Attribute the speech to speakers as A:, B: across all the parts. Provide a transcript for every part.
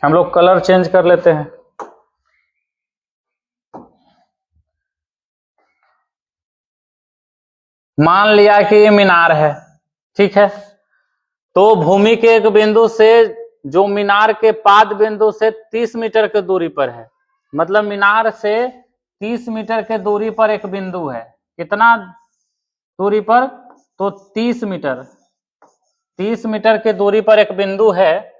A: हम लोग colour change कर लेते हैं। मान लिया कि ये मीनार है, ठीक है। तो भूमि के एक बिंदु से जो मीनार के पाद बिंदु से 30 मीटर की दूरी पर है, मतलब मीनार से 30 मीटर के दूरी पर एक बिंदु है। कितना दूरी पर? तो 30 मीटर। 30 मीटर की दूरी पर एक बिंदु है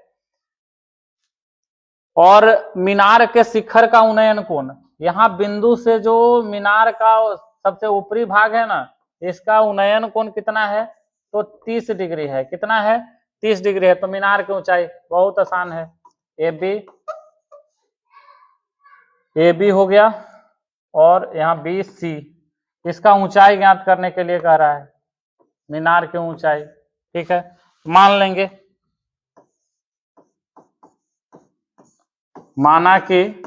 A: और मीनार के शिखर का उन्नयन कोण, यहां बिंदु से जो मीनार का सबसे ऊपरी भाग है ना, इसका उन्नयन कोण कितना है? तो 30 डिग्री है। कितना है? 30 डिग्री है। तो मीनार की ऊंचाई बहुत आसान है, ए बी हो गया और यहाँ बी सी। इसका ऊंचाई ज्ञात करने के लिए कह रहा है, मीनार की ऊंचाई, ठीक है। मान लेंगे, माना कि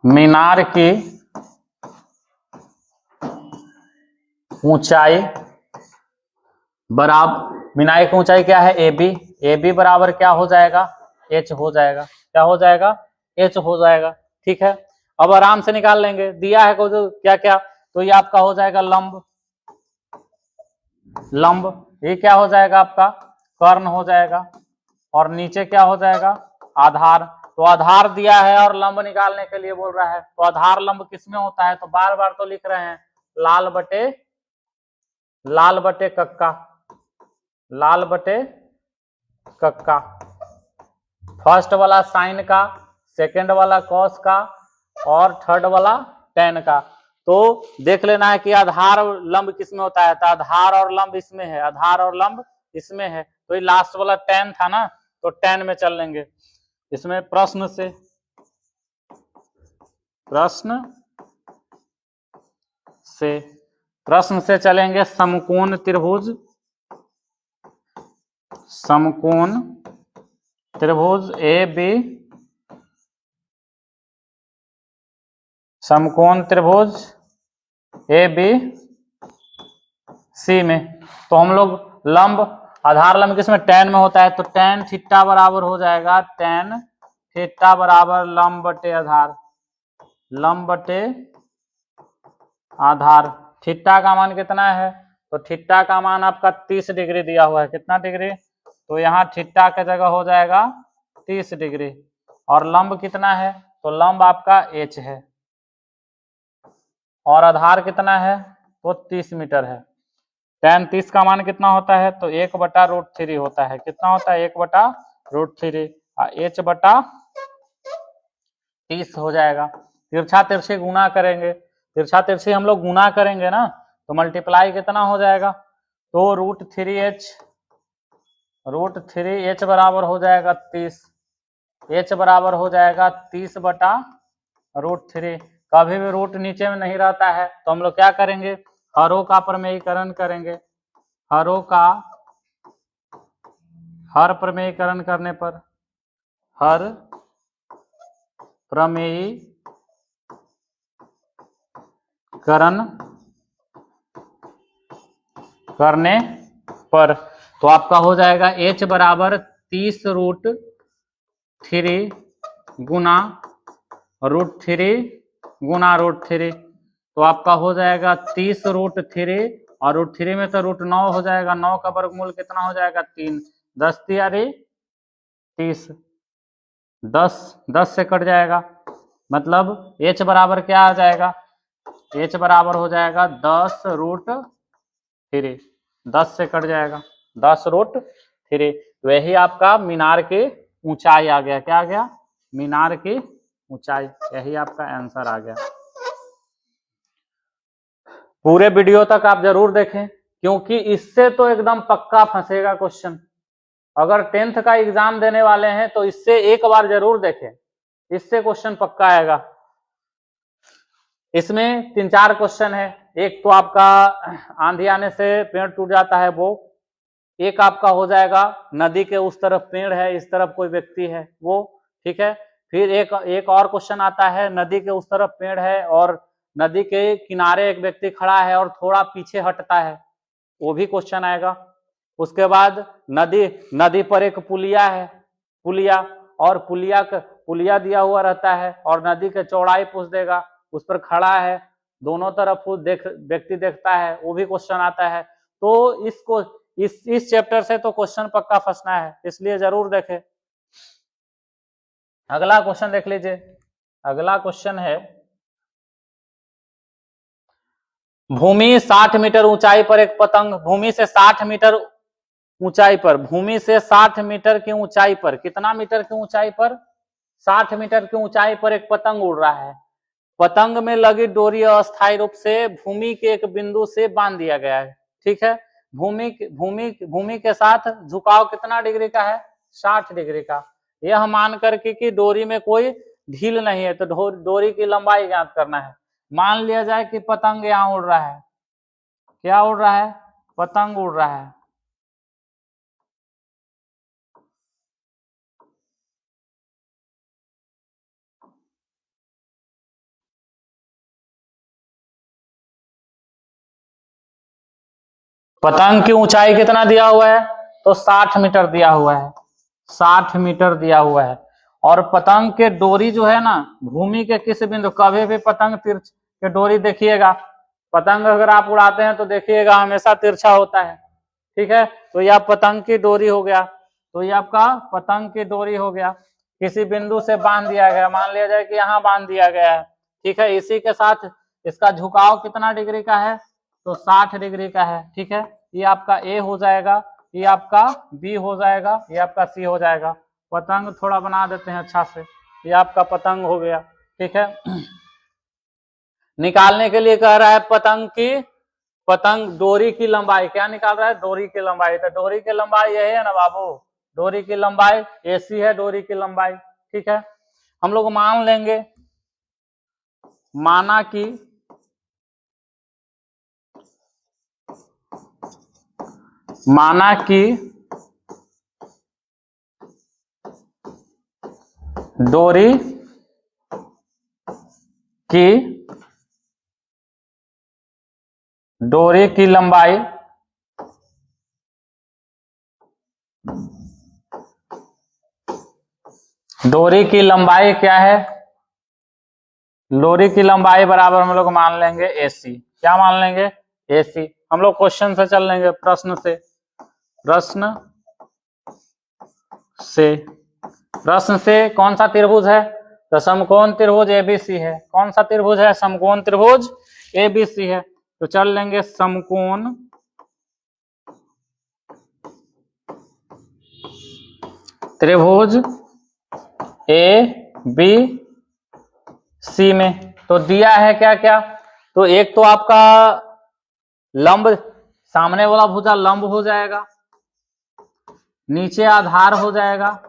A: मीनार की ऊंचाई बराबर, मीनार की ऊंचाई क्या है? ए बी बराबर क्या हो जाएगा? एच हो जाएगा। क्या हो जाएगा? एच हो जाएगा, ठीक है। अब आराम से निकाल लेंगे, दिया है को क्या क्या, तो ये आपका हो जाएगा लंब। ये क्या हो जाएगा? आपका कर्ण हो जाएगा। और नीचे क्या हो जाएगा? आधार। तो आधार दिया है और लंब निकालने के लिए बोल रहा है, तो आधार लंब किसमें होता है? तो बार बार तो लिख रहे हैं, लाल बटे कक्का। फर्स्ट वाला साइन का, सेकंड वाला कॉस का और थर्ड वाला टेन का। तो देख लेना है कि आधार लंब किसमें होता है, तो आधार और लंब इसमें है, आधार और लंब इसमें है। तो ये लास्ट वाला टेन था ना, तो टेन में चल लेंगे। इसमें प्रश्न से चलेंगे। समकोण त्रिभुज ए बी, समकोण त्रिभुज ए बी सी में। तो हम लोग लंब, आधार लंब किसमें? टेन में होता है। तो टेन थीटा बराबर हो जाएगा, टेन थीटा बराबर लंब बटे आधार। थीटा का मान कितना है? तो थीटा का मान आपका 30 डिग्री दिया हुआ है। कितना डिग्री? तो यहाँ थीटा की जगह हो जाएगा 30 डिग्री। और लंब कितना है? तो लंब आपका एच है और आधार कितना है? तो 30 मीटर है। tan 30 का मान कितना होता है? तो 1/√3 होता है। कितना होता है? 1/√3। एच बटा 30 हो जाएगा। तिरछा तिरछी गुना करेंगे, तिरछा तिरछी हम लोग गुना करेंगे ना, तो मल्टीप्लाई कितना हो जाएगा? तो √3h बराबर हो जाएगा 30। h बराबर हो जाएगा 30/√3। कभी भी रूट नीचे में नहीं रहता है, तो हम लोग क्या करेंगे? हरों का प्रमेयीकरण करेंगे। हर प्रमेयीकरण करने पर, हर प्रमेयीकरण करने पर तो आपका हो जाएगा h बराबर 30√3 गुना √3 तो आपका हो जाएगा 30√3 और √3 में तो √9 हो जाएगा। 9 का वर्गमूल कितना हो जाएगा? 3। 10 तियारी 30, 10 से कट जाएगा, मतलब h बराबर क्या आ जाएगा? h बराबर हो जाएगा 10√3। 10 से कट जाएगा 10√3। तो यही आपका मीनार की ऊंचाई आ गया। क्या आ गया? मीनार की ऊंचाई। यही आपका आंसर आ गया। पूरे वीडियो तक आप जरूर देखें, क्योंकि इससे तो एकदम पक्का फंसेगा क्वेश्चन। अगर 10th का एग्जाम देने वाले हैं तो इससे एक बार जरूर देखें, इससे क्वेश्चन पक्का आएगा। इसमें 3-4 क्वेश्चन है। एक तो आपका आंधी आने से पेड़ टूट जाता है वो, एक आपका हो जाएगा नदी के उस तरफ पेड़ है, इस तरफ कोई व्यक्ति है वो, ठीक है। फिर एक और क्वेश्चन आता है, नदी के उस तरफ पेड़ है और नदी के किनारे एक व्यक्ति खड़ा है और थोड़ा पीछे हटता है, वो भी क्वेश्चन आएगा। उसके बाद नदी पर एक पुलिया है, और पुलिया दिया हुआ रहता है और नदी के चौड़ाई पूछ देगा, उस पर खड़ा है, दोनों तरफ व्यक्ति देखता है, वो भी क्वेश्चन आता है। तो इस चैप्टर से तो क्वेश्चन पक्का फंसना है, इसलिए जरूर देखें। अगला क्वेश्चन देख लीजिए। अगला क्वेश्चन है, भूमि 60 मीटर ऊंचाई पर एक पतंग, भूमि से 60 मीटर ऊंचाई पर, भूमि से 60 मीटर की ऊंचाई पर, कितना मीटर की ऊंचाई पर? 60 मीटर की ऊंचाई पर एक पतंग उड़ रहा है। पतंग में लगी डोरी अस्थायी रूप से भूमि के एक बिंदु से बांध दिया गया है। ठीक है, भूमि के साथ झुकाव कितना डिग्री का है? 60 डिग्री का। यह मान करके कि डोरी में कोई ढील नहीं है, तो डोरी की लंबाई ज्ञात करना है। मान लिया जाए कि पतंग यहाँ उड़ रहा है, क्या उड़ रहा है? पतंग उड़ रहा है। पतंग की ऊंचाई कितना दिया हुआ है? तो 60 मीटर दिया हुआ है, 60 मीटर दिया हुआ है। और पतंग के डोरी जो है ना, भूमि के किस बिंदु, कभी भी पतंग तिरछ के डोरी देखिएगा, पतंग अगर आप उड़ाते हैं तो देखिएगा हमेशा तिरछा होता है। ठीक है, तो यह पतंग की डोरी हो गया, तो ये आपका पतंग की डोरी हो गया, किसी बिंदु से बांध दिया गया, मान लिया जाए कि यहाँ बांध दिया गया है। ठीक है, इसी के साथ इसका झुकाव कितना डिग्री का है? तो 60 डिग्री का है। ठीक है, ये आपका ए हो जाएगा, ये आपका बी हो जाएगा, ये आपका सी हो जाएगा। पतंग थोड़ा बना देते हैं अच्छा से, ये आपका पतंग हो गया। ठीक है, निकालने के लिए कह रहा है पतंग डोरी की लंबाई, क्या निकाल रहा है? डोरी की लंबाई। तो डोरी की लंबाई यही है ना बाबू, डोरी की लंबाई AC है, डोरी की लंबाई। ठीक है, हम लोग मान लेंगे, माना कि डोरी की लंबाई क्या है? डोरी की लंबाई बराबर हम लोग मान लेंगे AC। क्या मान लेंगे? AC। हम लोग क्वेश्चन से चल लेंगे, प्रश्न से कौन सा त्रिभुज है? तो समकोण त्रिभुज ABC है। कौन सा त्रिभुज है? समकोण त्रिभुज ABC है। तो चल लेंगे समकोण त्रिभुज ABC में। तो दिया है क्या क्या? तो एक तो आपका लंब, सामने वाला भुजा लंब हो जाएगा, नीचे आधार हो जाएगा,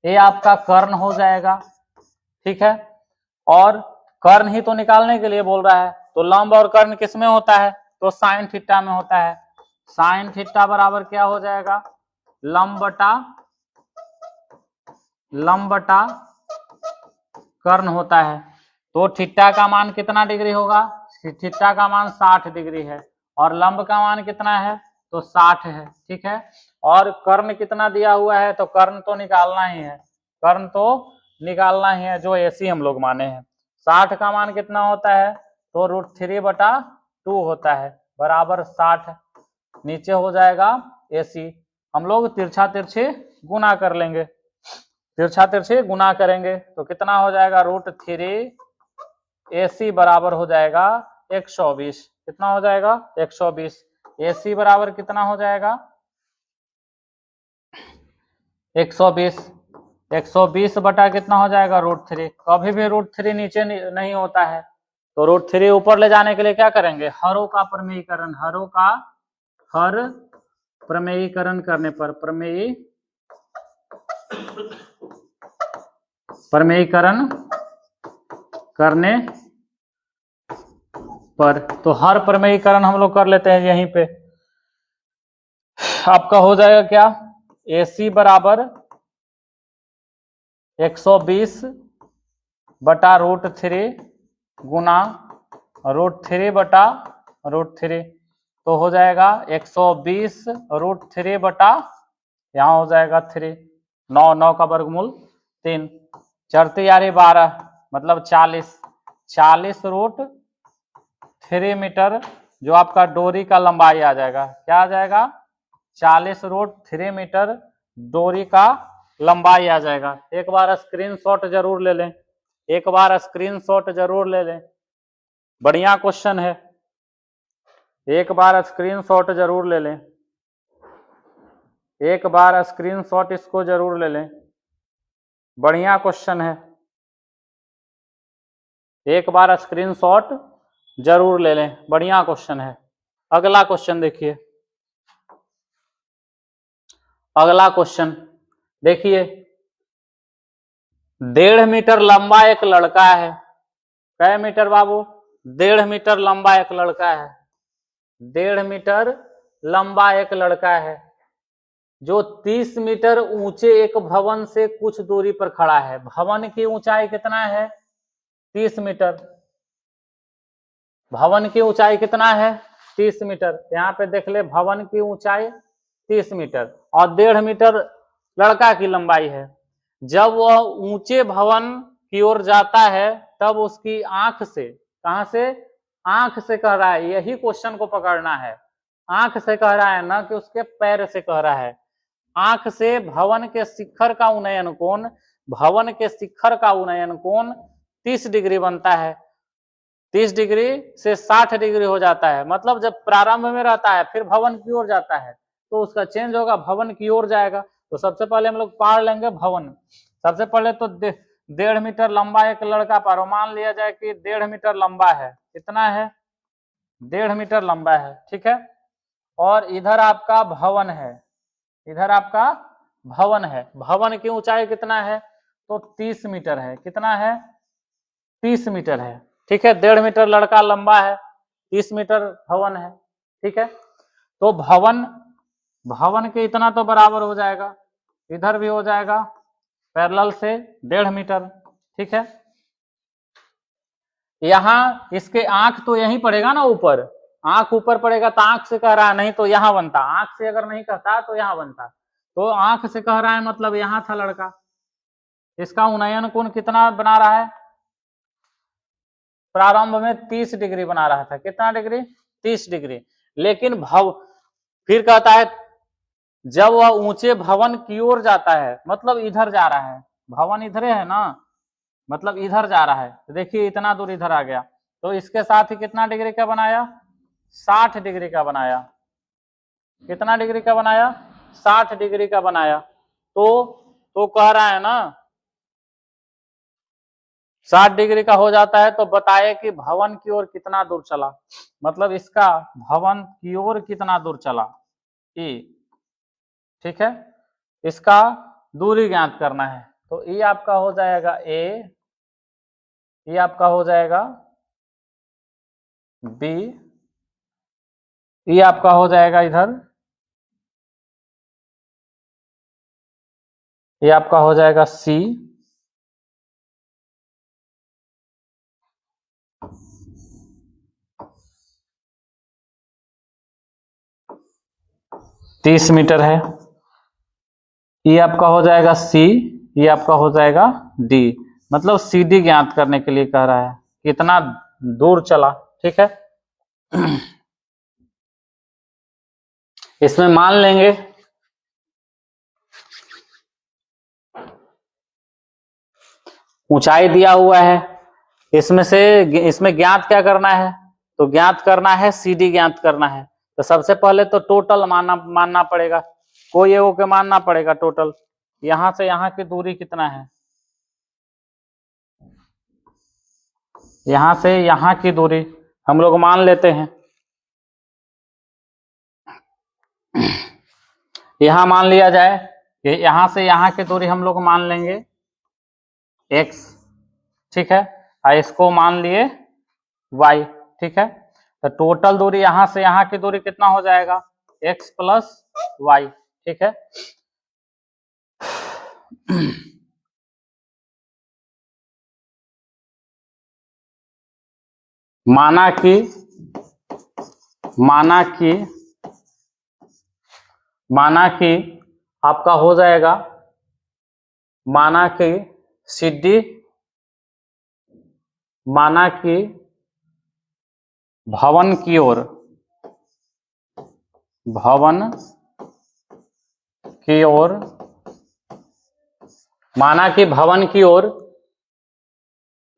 A: ये आपका कर्ण हो जाएगा। ठीक है, और कर्ण ही तो निकालने के लिए बोल रहा है, तो लंब और कर्ण किस में होता है? तो साइन थीटा में होता है। साइन थीटा बराबर क्या हो जाएगा? लंब बटा कर्ण होता है। तो थीटा का मान कितना डिग्री होगा? थीटा का मान 60 डिग्री है, और लंब का मान कितना है? तो 60 है। ठीक है, और कर्ण कितना दिया हुआ है? तो कर्ण तो निकालना ही है, जो AC हम लोग माने हैं। 60 का मान कितना होता है? तो √3/2 होता है, बराबर 60। नीचे हो जाएगा AC। हम लोग तिरछा तिरछे गुना कर लेंगे, तिरछा तिरछे गुना करेंगे तो कितना हो जाएगा? √3 AC बराबर हो जाएगा 120। कितना हो जाएगा? 120। AC बराबर कितना हो जाएगा? 120। 120 बटा कितना हो जाएगा? √3। कभी भी √3 नीचे नहीं होता है, तो √3 ऊपर ले जाने के लिए क्या करेंगे? हरों का प्रमेयीकरण करने पर, प्रमेयीकरण करने पर, तो हर प्रमेयीकरण हम लोग कर लेते हैं यहीं पे। आपका हो जाएगा क्या? AC बराबर 120 बटा √3 गुना √3 बटा √3। तो हो जाएगा 120√3 बटा, यहाँ हो जाएगा 3, 9 का वर्गमूल 3, 4×3 = 12 मतलब 40√3 मीटर जो आपका डोरी का लंबाई आ जाएगा। क्या आ जाएगा? 40√3 मीटर डोरी का लंबाई आ जाएगा। एक बार स्क्रीनशॉट जरूर ले लें, एक बार स्क्रीनशॉट जरूर ले लें, बढ़िया क्वेश्चन है, एक बार स्क्रीनशॉट जरूर ले लें, एक बार स्क्रीनशॉट इसको जरूर ले लें, बढ़िया क्वेश्चन है, एक बार स्क्रीनशॉट जरूर ले लें, बढ़िया क्वेश्चन है। अगला क्वेश्चन देखिए, अगला क्वेश्चन देखिए, 1.5 मीटर लंबा एक लड़का है। कै मीटर बाबू? 1.5 मीटर लंबा एक लड़का है, 1.5 मीटर लंबा एक लड़का है जो 30 मीटर ऊंचे एक भवन से कुछ दूरी पर खड़ा है। भवन की ऊंचाई कितना है? 30 मीटर। भवन की ऊंचाई कितना है? 30 मीटर। यहाँ पे देख ले, भवन की ऊंचाई 30 मीटर और 1.5 मीटर लड़का की लंबाई है। जब वह ऊंचे भवन की ओर जाता है तब उसकी आंख से, कहां से? आंख से कह रहा है, यही क्वेश्चन को पकड़ना है। आंख से कह रहा है ना कि उसके पैर से कह रहा है। आंख से भवन के शिखर का उन्नयन कोण, भवन के शिखर का उन्नयन कोण 30 डिग्री बनता है। 30 डिग्री से 60 डिग्री हो जाता है। मतलब जब प्रारंभ में रहता है फिर भवन की ओर जाता है तो उसका चेंज होगा, भवन की ओर जाएगा। तो सबसे पहले हम लोग पार लेंगे भवन। सबसे पहले तो 1.5 मीटर लंबा एक लड़का पारो, मान लिया जाए कि 1.5 मीटर लंबा है। कितना है? 1.5 मीटर लंबा है, ठीक है। और इधर आपका भवन है, इधर आपका भवन है। भवन की ऊंचाई कितना है? तो 30 मीटर है। कितना है? 30 मीटर है, ठीक है। 1.5 मीटर लड़का लंबा है, 30 मीटर भवन है, ठीक है। तो भवन के इतना तो बराबर हो जाएगा, इधर भी हो जाएगा पैरेलल से 1.5 मीटर, ठीक है। यहाँ इसके आंख तो यहीं पड़ेगा ना, ऊपर। आंख ऊपर पड़ेगा तो आंख से कह रहा है, नहीं तो यहां बनता। आंख से अगर नहीं कहता तो यहां बनता। तो आंख से कह रहा है मतलब यहां था लड़का। इसका उन्नयन कोण कितना बना रहा है? प्रारंभ में 30 डिग्री बना रहा था। कितना डिग्री? 30 डिग्री। लेकिन फिर कहता है जब वह ऊंचे भवन की ओर जाता है, मतलब इधर जा रहा है, भवन इधर है ना, मतलब इधर जा रहा है। तो देखिए इतना दूर इधर आ गया, तो इसके साथ ही कितना डिग्री का बनाया? 60 डिग्री का बनाया। कितना डिग्री का बनाया? 60 डिग्री का बनाया। तो कह रहा है ना 60 डिग्री का हो जाता है, तो बताए कि भवन की ओर कितना दूर चला। मतलब इसका भवन की ओर कितना दूर चला, ई, ठीक है। इसका दूरी ज्ञात करना है। तो ई आपका हो जाएगा ए, ये आपका हो जाएगा बी, ये आपका हो जाएगा इधर, ये आपका हो जाएगा सी, तीस मीटर है। ये आपका हो जाएगा सी, ये आपका हो जाएगा डी। मतलब सी डी ज्ञात करने के लिए कह रहा है कितना दूर चला, ठीक है। इसमें मान लेंगे ऊंचाई दिया हुआ है, इसमें ज्ञात क्या करना है? तो ज्ञात करना है सी डी ज्ञात करना है। तो सबसे पहले तो टोटल मानना पड़ेगा, कोई एगो के मानना पड़ेगा टोटल। यहां से यहां की दूरी कितना है? यहां से यहां की दूरी हम लोग मान लेते हैं, यहां मान लिया जाए कि यहां से यहां की दूरी हम लोग मान लेंगे x, ठीक है। और इसको मान लिए y, ठीक है। तो टोटल दूरी यहां से यहां की दूरी कितना हो जाएगा? x प्लस y, ठीक है। माना कि माना कि आपका हो जाएगा, माना कि CD, माना कि भवन की ओर, भवन की ओर, माना कि भवन की ओर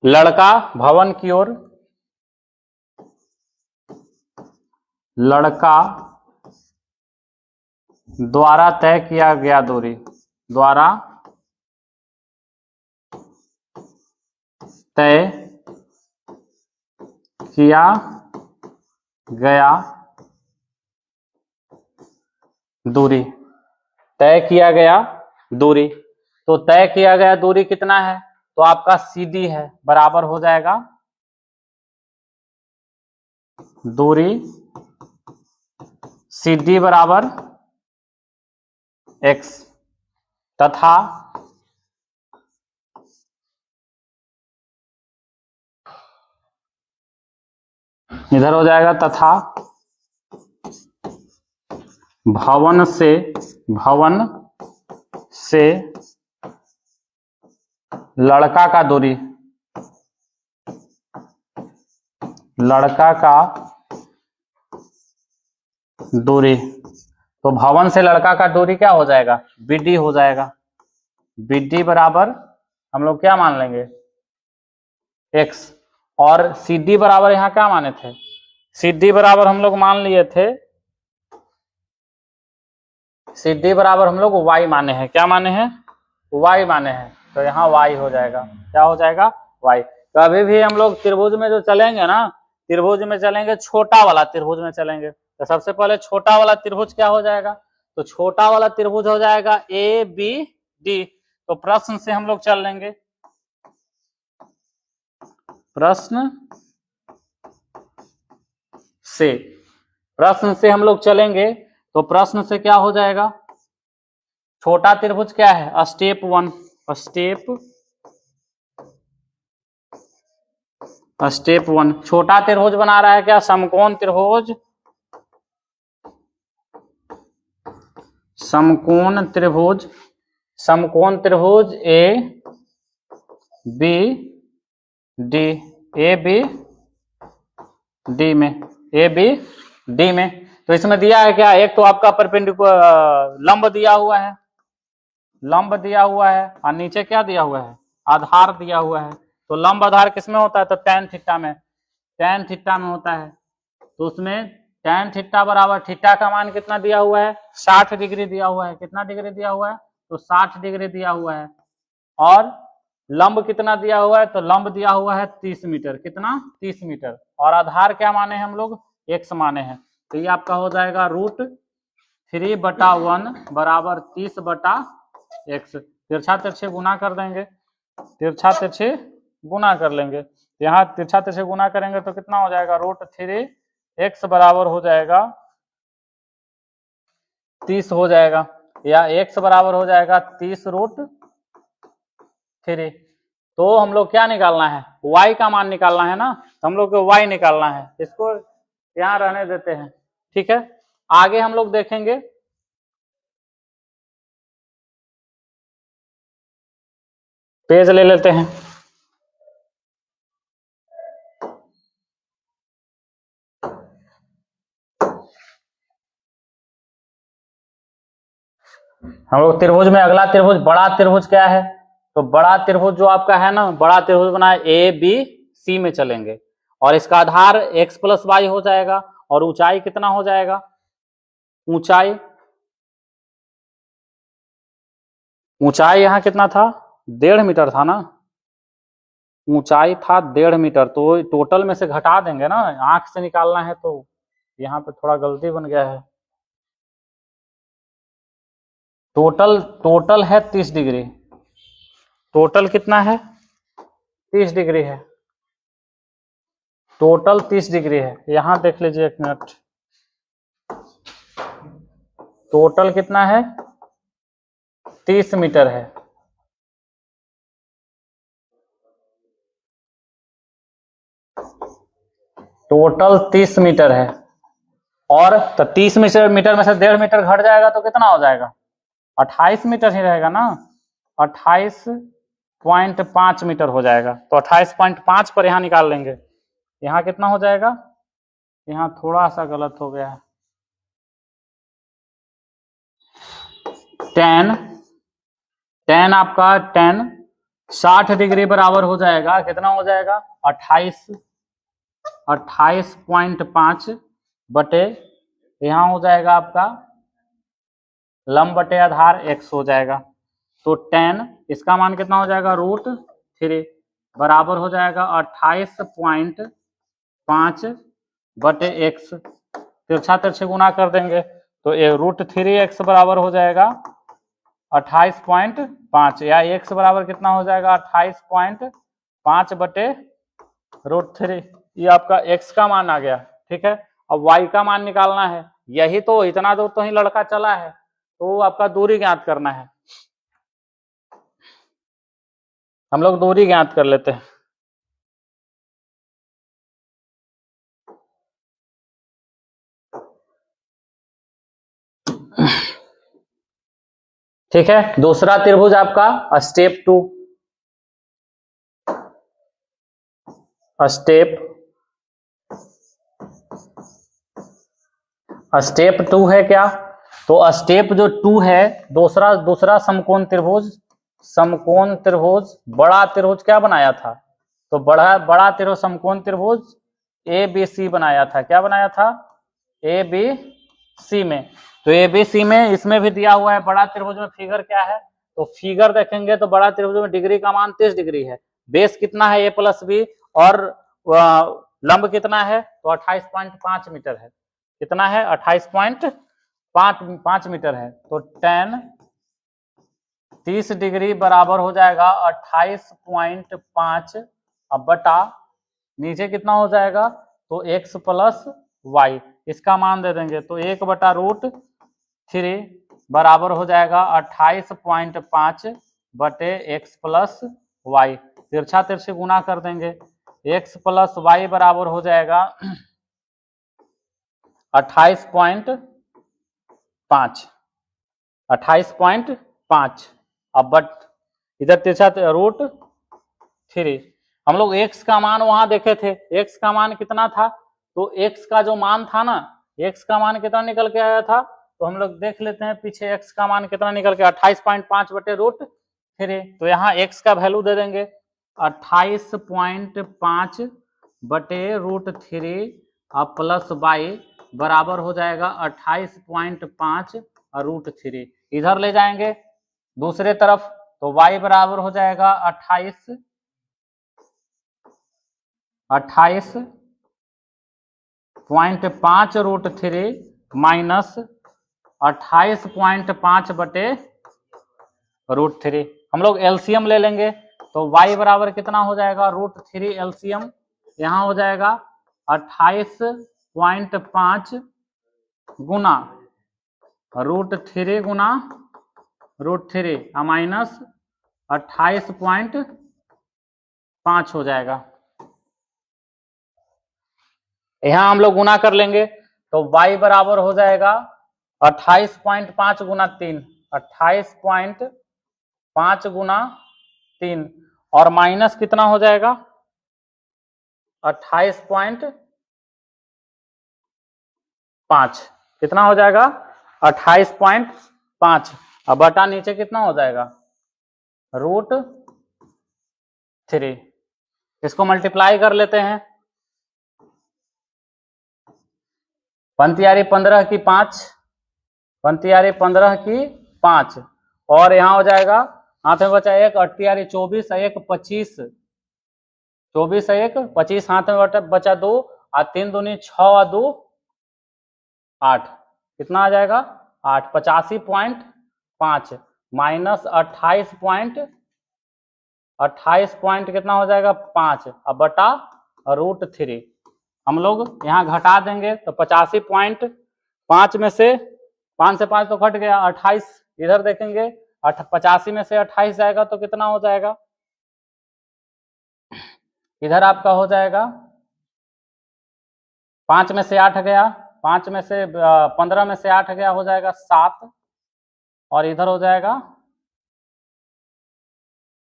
A: लड़का, भवन की ओर लड़का द्वारा तय किया गया दूरी, द्वारा तय किया गया दूरी, तय किया गया दूरी। तो तय किया गया दूरी कितना है, तो आपका CD है, बराबर हो जाएगा दूरी CD बराबर x, तथा इधर हो जाएगा तथा भवन से लड़का का दूरी, लड़का का दूरी, तो भवन से लड़का का दूरी क्या हो जाएगा, BD हो जाएगा। BD बराबर हम लोग क्या मान लेंगे, x, और CD बराबर यहां क्या माने थे, CD बराबर हम लोग मान लिए थे, CD बराबर हम लोग y माने हैं, क्या माने हैं, y माने हैं, तो यहाँ y हो जाएगा, क्या हो जाएगा, y। कभी भी हम लोग त्रिभुज में जो चलेंगे ना, त्रिभुज में चलेंगे, छोटा वाला त्रिभुज में चलेंगे, तो सबसे पहले छोटा वाला त्रिभुज क्या हो जाएगा, तो छोटा वाला त्रिभुज हो जाएगा ABD। तो प्रश्न से हम लोग चल लेंगे, प्रश्न से हम लोग चलेंगे, तो प्रश्न से क्या हो जाएगा, छोटा त्रिभुज क्या है, स्टेप 1, स्टेप 1 छोटा त्रिभुज बना रहा है क्या, समकोण त्रिभुज, समकोण त्रिभुज, समकोण त्रिभुज ABD में, तो इसमें दिया है क्या, एक तो आपका परपेंडिकुलर लंब दिया हुआ है, लंब दिया हुआ है, और नीचे क्या दिया हुआ है, आधार दिया हुआ है। तो लंब आधार किसमें होता है, तो tan थीटा में, tan थीटा में होता है। तो उसमें tan थीटा बराबर, थीटा का मान कितना दिया हुआ है, 60 डिग्री दिया हुआ है, कितना डिग्री दिया हुआ है, तो 60 डिग्री दिया हुआ है। और लंब कितना दिया हुआ है, तो लंब दिया हुआ है 30 मीटर, कितना, 30 मीटर, और आधार क्या माने हैं हम लोग, x माने हैं। तो ये आपका हो जाएगा √3/1 बराबर 30/x। तिरछा तिरछे गुना कर देंगे, तिरछा तिरछे गुना कर लेंगे, यहाँ तिरछा तिरछे गुना करेंगे तो कितना हो जाएगा, √3x बराबर हो जाएगा 30 हो जाएगा, या x बराबर हो जाएगा 30√3। तो हम लोग क्या निकालना है, y का मान निकालना है ना, तो हम लोग को y निकालना है, इसको यहाँ रहने देते हैं, ठीक है। आगे हम लोग देखेंगे, पेज ले लेते हैं, हम लोग त्रिभुज में अगला त्रिभुज, बड़ा त्रिभुज क्या है, तो बड़ा त्रिभुज जो आपका है ना, बड़ा त्रिभुज बना है ABC में चलेंगे, और इसका आधार x + y हो जाएगा, और ऊंचाई कितना हो जाएगा, ऊंचाई यहाँ कितना था, 1.5 मीटर था ना, ऊंचाई था 1.5 मीटर, तो टोटल में से घटा देंगे ना, आंख से निकालना है, तो यहाँ पे थोड़ा गलती बन गया है। टोटल है 30 डिग्री, टोटल कितना है, 30 डिग्री है, टोटल 30 डिग्री है। यहां देख लीजिए, 1 मिनट, टोटल कितना है, 30 मीटर है, टोटल 30 मीटर है, और तो 30 मीटर में से 1.5 मीटर घट जाएगा तो कितना हो जाएगा, 28 मीटर ही रहेगा ना, 28.5 मीटर हो जाएगा। तो 28.5 पर यहाँ निकाल लेंगे, यहाँ कितना हो जाएगा, यहाँ थोड़ा सा गलत हो गया है, 10 आपका 60 डिग्री बराबर हो जाएगा, कितना हो जाएगा 28.5 बटे, यहाँ हो जाएगा आपका लंब बटे आधार x हो जाएगा। तो 10 इसका मान कितना हो जाएगा, √3 बराबर हो जाएगा 28.5 बटे x, तिरछा तिरछे गुना कर देंगे तो ये √3x बराबर हो जाएगा 28.5, या x बराबर कितना हो जाएगा 28.5 बटे √3, ये आपका x का मान आ गया। ठीक है, अब y का मान निकालना है, यही तो इतना दूर तो ही लड़का चला है, तो आपका दूरी ज्ञात करना है। हम लोग दूरी ज्ञात कर लेते हैं। ठीक है, दूसरा त्रिभुज आपका स्टेप 2, स्टेप 2 है क्या, तो स्टेप जो 2 है, दूसरा समकोण त्रिभुज बड़ा त्रिभुज क्या बनाया था, तो बड़ा त्रिभुज समकोण त्रिभुज ABC बनाया था। क्या बनाया था, ABC में। तो ABC में इसमें भी दिया हुआ है बड़ा त्रिभुज में फिगर क्या है, तो फिगर देखेंगे तो बड़ा त्रिभुज में डिग्री का मान 30 डिग्री है, बेस कितना है A+B, और लंब कितना है, तो 28.5 मीटर है। कितना है, 28.5 मीटर है। तो 30 डिग्री बराबर हो जाएगा 28.5, अब बटा नीचे कितना हो जाएगा, तो x + y, इसका मान दे देंगे तो 1/√3 बराबर हो जाएगा 28.5 बटे x + y, तिरछा तिरछे गुना कर देंगे, x + y बराबर हो जाएगा 28.5, अब बट इधर तिरछा √3, हम लोग x का मान वहां देखे थे, x का मान कितना था, तो x का जो मान था ना, x का मान कितना निकल के आया था, तो हम लोग देख लेते हैं पीछे x का मान कितना निकल के, 28.5 बटे √3, तो यहाँ x का वैल्यू दे देंगे 28.5 बटे √3 अब प्लस y बराबर हो जाएगा 28.5 और √3, इधर ले जाएंगे दूसरे तरफ, तो y बराबर हो जाएगा 28.5 √3 माइनस 28.5 बटे √3। हम लोग एलसीएम ले लेंगे तो y बराबर कितना हो जाएगा, √3 एलसीएम यहाँ हो जाएगा 28.5 गुना √3 गुना √3 माइनस 28.5 हो जाएगा। यहाँ हम लोग गुना कर लेंगे तो y बराबर हो जाएगा 28.5 गुना 3, 28.5 गुना 3, और माइनस कितना हो जाएगा 28.5, कितना हो जाएगा 28.5, अब बटा नीचे कितना हो जाएगा √3, इसको मल्टीप्लाई कर लेते हैं, पंतियारी 15 की 5, पंतियारी 15 की 5, और यहाँ हो जाएगा हाथ में बचा 1, अट्टियारी 24, 1 25, 24 1 25, हाथ में बचा 2, और 3 दूनी 6 और 2 8, कितना आ जाएगा 8, 85.5 माइनस 28 पॉइंट कितना हो जाएगा 5, अब बटा √3, हम लोग यहाँ घटा देंगे तो 85.5 में से 5 से 5 तो घट गया 28, इधर देखेंगे 85 में से 28 जाएगा तो कितना हो जाएगा, इधर आपका हो जाएगा 5 में से 8 गया 5 में से 15 में से 8 गया, हो जाएगा 7, और इधर हो जाएगा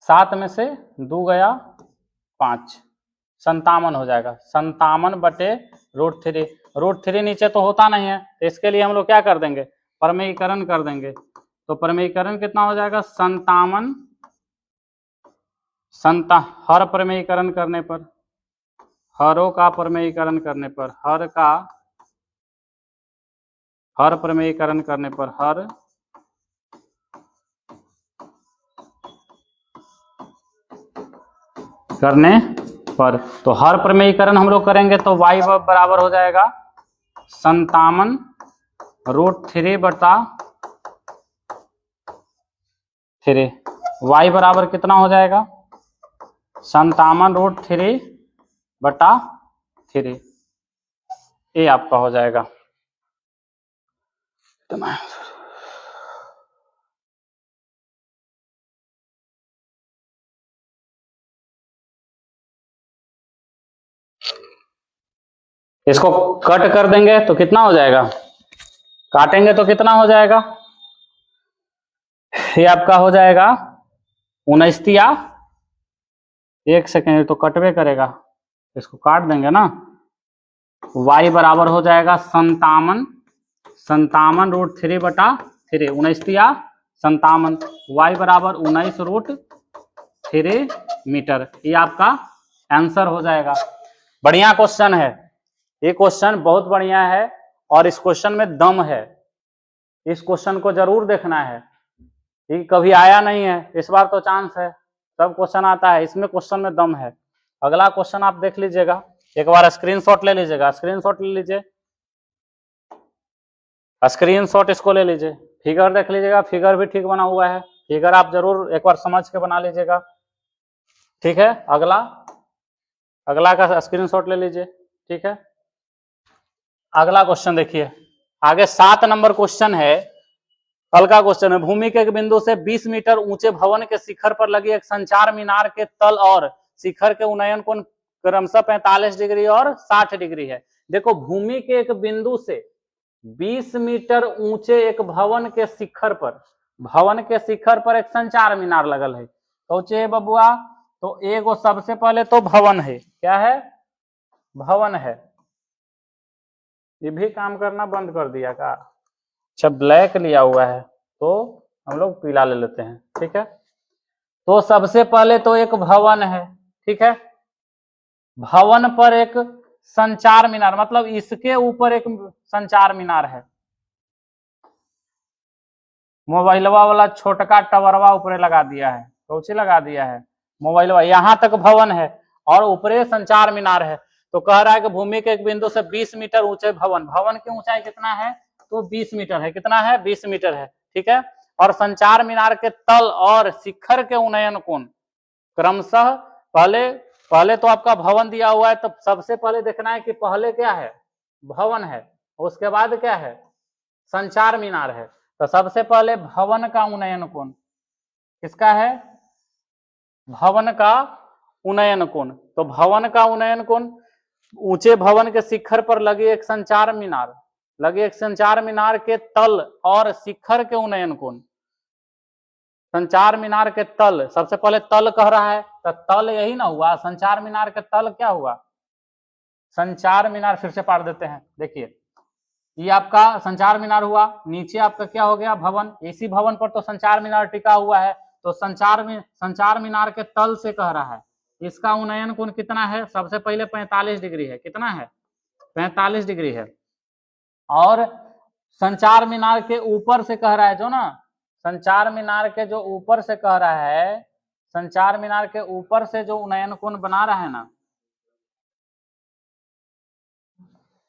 A: 7 में से 2 गया 5, 57 हो जाएगा। 57 बटे √3। √3 नीचे तो होता नहीं है, तो इसके लिए हम लोग क्या कर देंगे, परमेयीकरण कर देंगे। तो परमेयीकरण कितना हो जाएगा, 57, हर परमेयीकरण करने पर, हरों का परमेयीकरण करने पर, हर परमेयीकरण करने पर, हर करने पर, तो हर प्रमेयीकरण हम लोग करेंगे तो y बराबर हो जाएगा 57 √3 बटा 3। y बराबर कितना हो जाएगा, 57 √3 बटा 3। ये आपका हो जाएगा। इसको कट कर देंगे तो कितना हो जाएगा, काटेंगे तो कितना हो जाएगा, ये आपका हो जाएगा 19। एक सेकेंड, तो कटवे करेगा, इसको काट देंगे ना। y बराबर हो जाएगा 57 √3 बटा 3, 19 57, y बराबर 19 √3 मीटर। ये आपका आंसर हो जाएगा। बढ़िया क्वेश्चन है, ये क्वेश्चन बहुत बढ़िया है, और इस क्वेश्चन में दम है। इस क्वेश्चन को जरूर देखना है, ये कभी आया नहीं है, इस बार तो चांस है, सब क्वेश्चन आता है, इसमें क्वेश्चन में दम है। अगला क्वेश्चन आप देख लीजिएगा, एक बार स्क्रीनशॉट ले लीजिएगा, स्क्रीनशॉट ले लीजिए, स्क्रीनशॉट इसको ले लीजिए, फिगर देख लीजिएगा, फिगर भी ठीक बना हुआ है, फिगर आप जरूर एक बार समझ के बना लीजिएगा, ठीक है। अगला का स्क्रीनशॉट ले लीजिए, ठीक है। अगला क्वेश्चन देखिए, आगे 7 नंबर क्वेश्चन है, कल का क्वेश्चन है। भूमि के एक बिंदु से 20 मीटर ऊंचे भवन के शिखर पर लगी एक संचार मीनार के तल और शिखर के उन्नयन कोण क्रमशः 45 डिग्री और 60 डिग्री है। देखो, भूमि के एक बिंदु से 20 मीटर ऊंचे एक भवन के शिखर पर एक संचार मीनार लगल है। सोचे बबुआ, तो एगो सबसे पहले तो भवन है, क्या है, भवन है। ये भी काम करना बंद कर दिया का, अच्छा ब्लैक लिया हुआ है तो हम लोग पीला ले लेते हैं, ठीक है। तो सबसे पहले तो एक भवन है, ठीक है। भवन पर एक संचार मीनार, मतलब इसके ऊपर एक संचार मीनार है। मोबाइलवा वाला छोटका टवरवा ऊपर लगा दिया है, कौची लगा दिया है, मोबाइलवा। यहां तक भवन है और ऊपरे संचार मीनार है। तो कह रहा है कि भूमि के एक बिंदु से 20 मीटर ऊंचे भवन की ऊंचाई कितना है, तो 20 मीटर है। कितना है, 20 मीटर है, ठीक है। और संचार मीनार के तल और शिखर के उन्नयन कोण क्रमशः, पहले तो आपका भवन दिया हुआ है, तो सबसे पहले देखना है कि पहले क्या है, भवन है, उसके बाद क्या है, संचार मीनार है। तो सबसे पहले भवन का उन्नयन कोण किसका है, भवन का उन्नयन कोण। तो भवन का उन्नयन कोण, ऊंचे भवन के शिखर पर लगे एक संचार मीनार के तल और शिखर के उन्नयन कोण। संचार मीनार के तल, सबसे पहले तल कह रहा है, तो तल यही ना हुआ, संचार मीनार के तल क्या हुआ, संचार मीनार। फिर से पढ़ देते हैं, देखिए, ये आपका संचार मीनार हुआ, नीचे आपका क्या हो गया, भवन। इसी भवन पर तो संचार मीनार टिका हुआ है। तो संचार मीनार के तल से कह रहा है, इसका उन्नयन कोण कितना है, सबसे पहले 45 डिग्री है। कितना है, 45 डिग्री है। और संचार मीनार के ऊपर से कह रहा है, जो ना संचार मीनार के जो ऊपर से कह रहा है, संचार मीनार के ऊपर से जो उन्नयन कोण बना रहा है ना,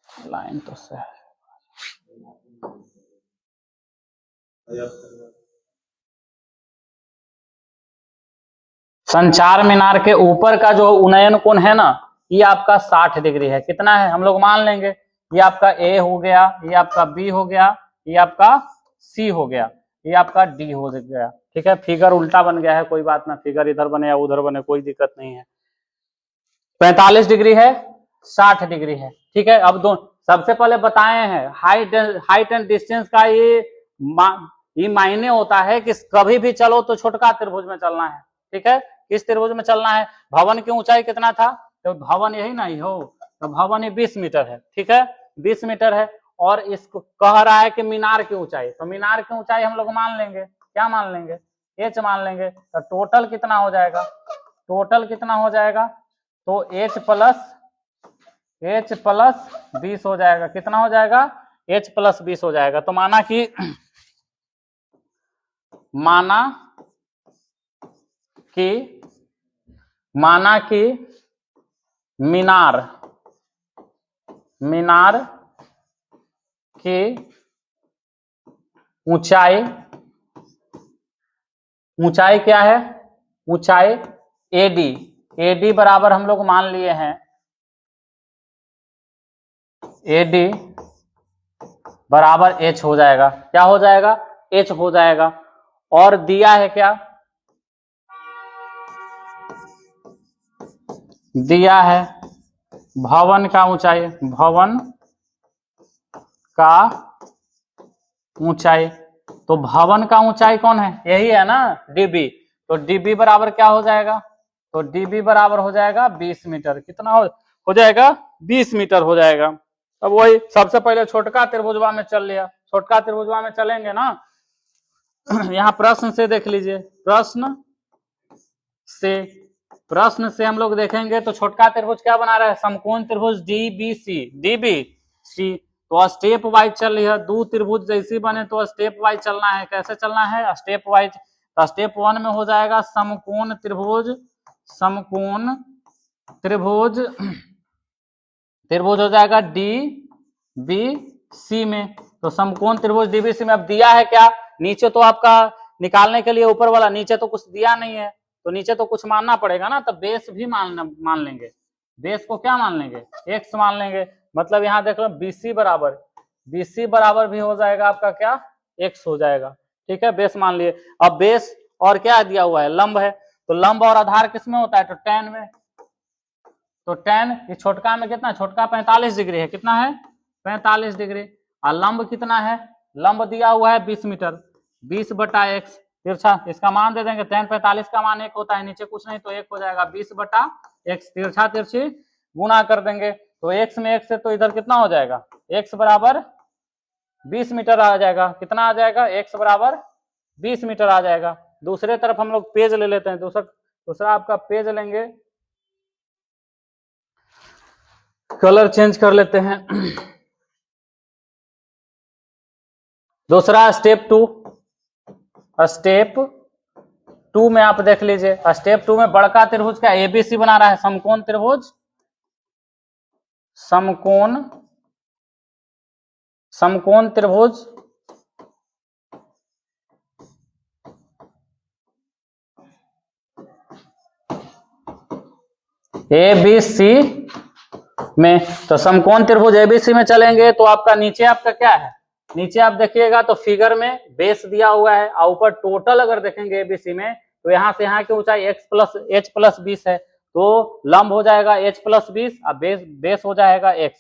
A: लाइन तो से संचार मीनार के ऊपर का जो उन्नयन कोण है ना, ये आपका 60 डिग्री है। कितना है, हम लोग मान लेंगे, ये आपका ए हो गया, ये आपका बी हो गया, ये आपका सी हो गया, ये आपका डी हो गया, ठीक है। फिगर उल्टा बन गया है, कोई बात ना, फिगर इधर बने या उधर बने कोई दिक्कत नहीं है। 45 डिग्री है, 60 डिग्री है, ठीक है। अब सबसे पहले बताए हैं हाइट एंड डिस्टेंस का ये मायने होता है कि कभी भी चलो तो छोटका त्रिभुज में चलना है। ठीक है, किस त्रिभुज में चलना है? भवन की ऊंचाई कितना था? तो भवन यही नहीं हो, तो भवन ये 20 मीटर है। ठीक है, 20 मीटर है। और इसको कह रहा है कि मीनार की ऊंचाई, तो मीनार की ऊंचाई हम लोग मान लेंगे, क्या मान लेंगे? h मान लेंगे। तो टोटल कितना हो जाएगा? टोटल कितना हो जाएगा? तो h प्लस 20 हो जाएगा। कितना हो जाएगा? h प्लस 20 हो जाएगा। तो माना कि मीनार की ऊंचाई क्या है? ऊंचाई AD बराबर हम लोग मान लिए हैं, AD बराबर h हो जाएगा। क्या हो जाएगा? h हो जाएगा। और दिया है क्या? दिया है भवन का ऊंचाई। तो भवन का ऊंचाई कौन है? यही है ना, db। तो db बराबर क्या हो जाएगा? तो db बराबर हो जाएगा 20 मीटर। कितना हो जाएगा? 20 मीटर हो जाएगा। अब वही सबसे पहले छोटका त्रिभुजवा में चल लिया। छोटका त्रिभुजवा में चलेंगे ना, यहाँ प्रश्न से देख लीजिए। प्रश्न से हम लोग देखेंगे तो छोटका त्रिभुज क्या बना रहा है? समकोण त्रिभुज DBC। तो स्टेप वाइज चल रही है। दो त्रिभुज जैसी बने तो स्टेप वाइज चलना है। कैसे चलना है? Step wise. तो स्टेप 1 में हो जाएगा समकोण त्रिभुज हो जाएगा DBC में। तो समकोण त्रिभुज DBC में अब दिया है क्या? नीचे तो आपका निकालने के लिए ऊपर वाला, नीचे तो कुछ दिया नहीं है, तो नीचे तो कुछ मानना पड़ेगा ना। तो बेस भी मान लेंगे। बेस को क्या मान लेंगे? x मान लेंगे। मतलब यहाँ देख लो BC बराबर भी हो जाएगा आपका क्या? x हो जाएगा। ठीक है, बेस मान लिए। अब बेस और क्या दिया हुआ है? लंब है। तो लंब और आधार किस में होता है? तो tan में। तो tan ये छोटका में कितना? छोटका 45 डिग्री है। कितना है? 45 डिग्री। और लंब कितना है? लंब दिया हुआ है 20 मीटर। 20/x तिरछा, इसका मान दे देंगे। tan 45 का मान 1 होता है, नीचे कुछ नहीं तो 1 हो जाएगा। 20/x तिरछा तिरछी गुना कर देंगे। तो x में 1 से तो इधर कितना हो जाएगा? x बराबर 20 मीटर आ जाएगा। कितना आ जाएगा? x बराबर 20 मीटर आ जाएगा। दूसरे तरफ हम लोग पेज ले लेते हैं। दूसरा आपका पेज लेंगे, कलर चेंज कर लेते हैं। दूसरा स्टेप 2 में आप देख लीजिए। स्टेप 2 में बड़का त्रिभुज का ABC बना रहा है। समकोण त्रिभुज ABC में। तो समकोण त्रिभुज ABC में चलेंगे तो आपका नीचे आपका क्या है? नीचे आप देखिएगा तो फिगर में बेस दिया हुआ है और ऊपर टोटल अगर देखेंगे ABC में तो यहाँ से यहाँ की ऊंचाई h प्लस 20 है। तो लंब हो जाएगा h प्लस 20 और बेस हो जाएगा x।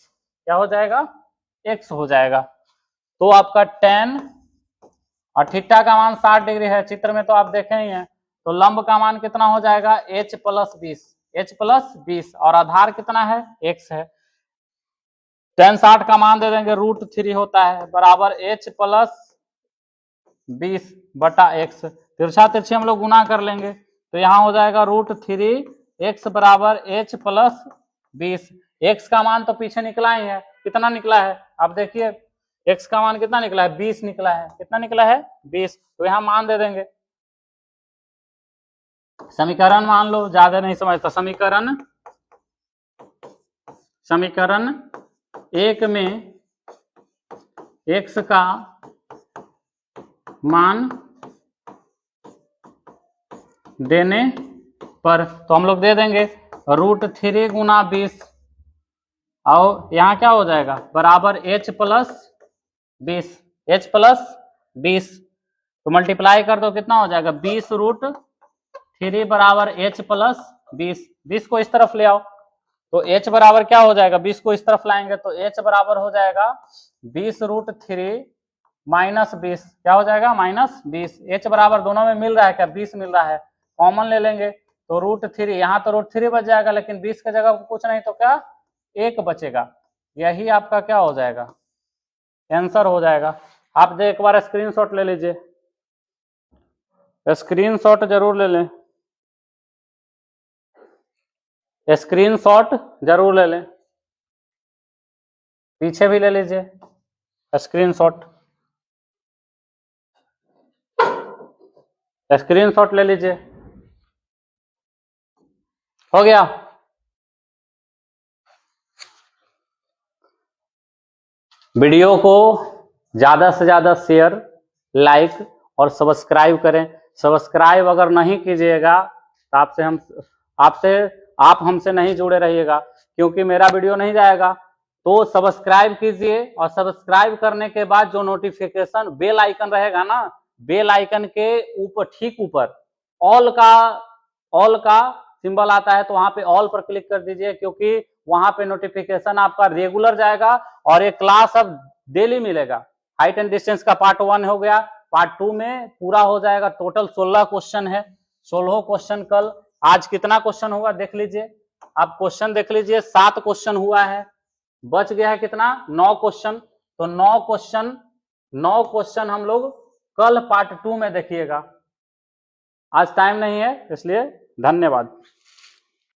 A: क्या हो जाएगा? x हो जाएगा। तो आपका tan और थीटा का मान 60 डिग्री है। चित्र में तो आप देखे ही हैं। तो लंब का मान कितना हो जाएगा? h प्लस 20 और आधार कितना है? x है। tan 60 का मान दे देंगे √3 होता है बराबर h प्लस 20/x। तिरछा तिरछी हम लोग गुना कर लेंगे तो यहाँ हो जाएगा √3x बराबर h प्लस 20। x का मान तो पीछे निकला ही है। कितना निकला है? आप देखिए x का मान कितना निकला है? 20 निकला है। कितना निकला है? 20। तो यहाँ मान दे देंगे। समीकरण मान लो, ज्यादा नहीं समझता। समीकरण 1 में x का मान देने पर तो हम लोग दे देंगे √3 गुना 20 और यहाँ क्या हो जाएगा? बराबर h प्लस 20। तो मल्टीप्लाई कर दो, कितना हो जाएगा? 20√3 बराबर h प्लस 20। 20 को इस तरफ ले आओ तो h बराबर क्या हो जाएगा, 20 को इस तरफ लाएंगे तो h बराबर हो जाएगा 20√3 माइनस 20, क्या हो जाएगा -20। h बराबर दोनों में मिल रहा है क्या, 20 मिल रहा है, कॉमन ले लेंगे तो √3, यहाँ तो √3 बच जाएगा, लेकिन 20 की जगह कुछ नहीं तो क्या 1 बचेगा। यही आपका क्या हो जाएगा, आंसर हो जाएगा। आप एक बार स्क्रीनशॉट ले लीजिए, स्क्रीनशॉट जरूर ले लें, स्क्रीनशॉट जरूर ले लें, पीछे भी ले लीजिए स्क्रीनशॉट, स्क्रीनशॉट ले लीजिए। हो गया। वीडियो को ज्यादा से ज्यादा शेयर, लाइक और सब्सक्राइब करें। सब्सक्राइब अगर नहीं कीजिएगा तो आप हमसे नहीं जुड़े रहिएगा, क्योंकि मेरा वीडियो नहीं जाएगा। तो सब्सक्राइब कीजिए, और सब्सक्राइब करने के बाद जो नोटिफिकेशन बेल आइकन रहेगा ना, बेल आइकन के ऊपर ठीक ऊपर ऑल का सिंबल आता है, तो वहां पे ऑल पर क्लिक कर दीजिए, क्योंकि वहां पे नोटिफिकेशन आपका रेगुलर जाएगा और ये क्लास अब डेली मिलेगा। हाइट एंड डिस्टेंस का पार्ट 1 हो गया, पार्ट 2 में पूरा हो जाएगा। टोटल 16 क्वेश्चन है, 16 क्वेश्चन कल। आज कितना क्वेश्चन हुआ देख लीजिए, आप क्वेश्चन देख लीजिए, 7 क्वेश्चन हुआ है, बच गया है कितना 9 क्वेश्चन। तो 9 क्वेश्चन हम लोग कल पार्ट 2 में देखिएगा। आज टाइम नहीं है इसलिए धन्यवाद।